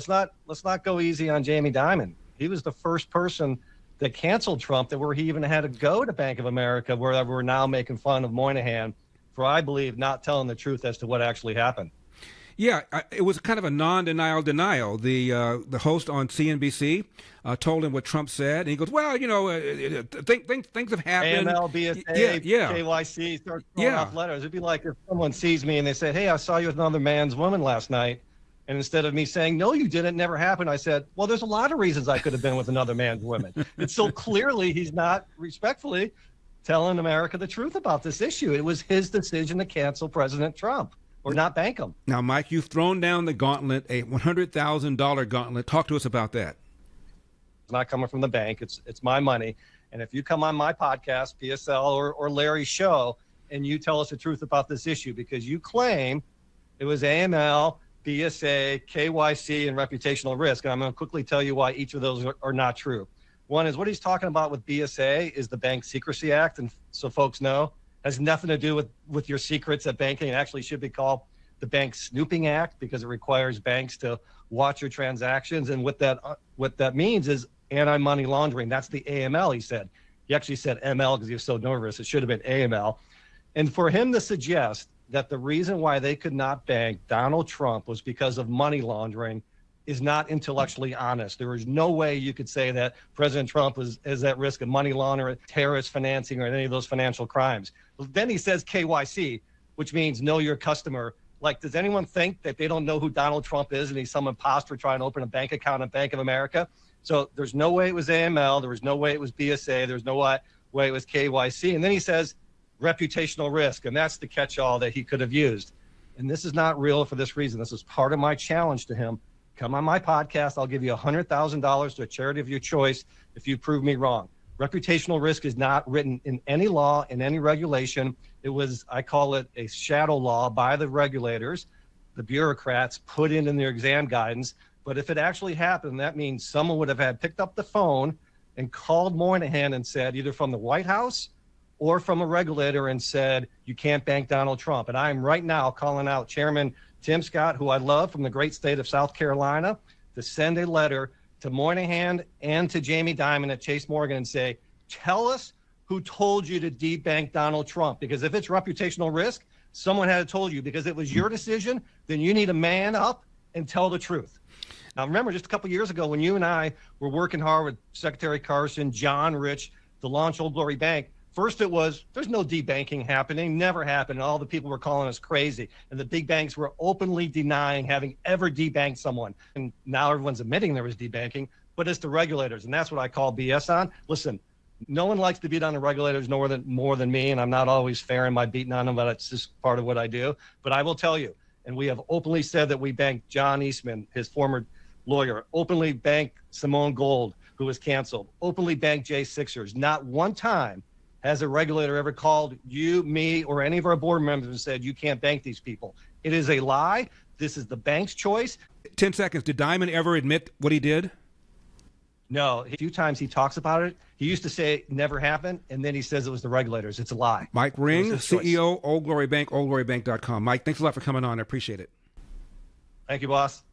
let's not go easy on Jamie Dimon. He was the first person that canceled Trump, where he even had to go to Bank of America, where we're now making fun of Moynihan for, I believe, not telling the truth as to what actually happened. Yeah, it was kind of a non-denial denial. The host on CNBC told him what Trump said, and he goes, "Well, things have happened." AML, BSA, KYC, start throwing off letters. It'd be like if someone sees me and they say, "Hey, I saw you with another man's woman last night," and instead of me saying, "No, you didn't, never happened," I said, "Well, there's a lot of reasons I could have been with another man's woman." And so clearly, he's not respectfully telling America the truth about this issue. It was his decision to cancel President Trump, or not bank him. Now, Mike, you've thrown down the gauntlet, a $100,000 gauntlet. Talk to us about that. It's not coming from the bank. It's my money. And if you come on my podcast, PSL or Larry's show, and you tell us the truth about this issue, because you claim it was AML, BSA, KYC, and reputational risk. And I'm going to quickly tell you why each of those are not true. One is what he's talking about with BSA is the Bank Secrecy Act. And so folks know, has nothing to do with your secrets at banking. It actually should be called the Bank Snooping Act, because it requires banks to watch your transactions. And what that means is anti-money laundering. That's the AML, he said. He actually said ML because he was so nervous. It should have been AML. And for him to suggest that the reason why they could not bank Donald Trump was because of money laundering is not intellectually honest. There is no way you could say that President Trump is at risk of money laundering, terrorist financing, or any of those financial crimes. Then he says KYC, which means know your customer. Like, does anyone think that they don't know who Donald Trump is and he's some imposter trying to open a bank account at Bank of America? So there's no way it was AML. There was no way it was BSA. There's no way it was KYC. And then he says reputational risk, and that's the catch-all that he could have used. And this is not real for this reason. This is part of my challenge to him. Come on my podcast. I'll give you $100,000 to a charity of your choice if you prove me wrong. Reputational risk is not written in any law, in any regulation. It was, I call it a shadow law by the regulators, the bureaucrats put in their exam guidance. But if it actually happened, that means someone would have had picked up the phone and called Moynihan and said, either from the White House or from a regulator, and said, you can't bank Donald Trump. And I am right now calling out Chairman Tim Scott, who I love, from the great state of South Carolina, to send a letter to Moynihan and to Jamie Dimon at Chase Morgan and say, tell us who told you to debank Donald Trump. Because if it's reputational risk, someone had told you. Because it was your decision, then you need to man up and tell the truth. Now, remember, just a couple years ago when you and I were working hard with Secretary Carson, John Rich, to launch Old Glory Bank, first it was, there's no debanking happening, never happened. All the people were calling us crazy. And the big banks were openly denying having ever debanked someone. And now everyone's admitting there was debanking, but it's the regulators. And that's what I call BS on. Listen, no one likes to beat on the regulators more than me. And I'm not always fair in my beating on them, but it's just part of what I do. But I will tell you, and we have openly said that we banked John Eastman, his former lawyer, openly banked Simone Gold, who was canceled, openly banked Jay Sixers. Not one time has a regulator ever called you, me, or any of our board members and said, you can't bank these people. It is a lie. This is the bank's choice. 10 seconds. Did Dimon ever admit what he did? No. A few times he talks about it. He used to say it never happened, and then he says it was the regulators. It's a lie. Mike Ring, CEO, Old Glory Bank, oldglorybank.com. Mike, thanks a lot for coming on. I appreciate it. Thank you, boss.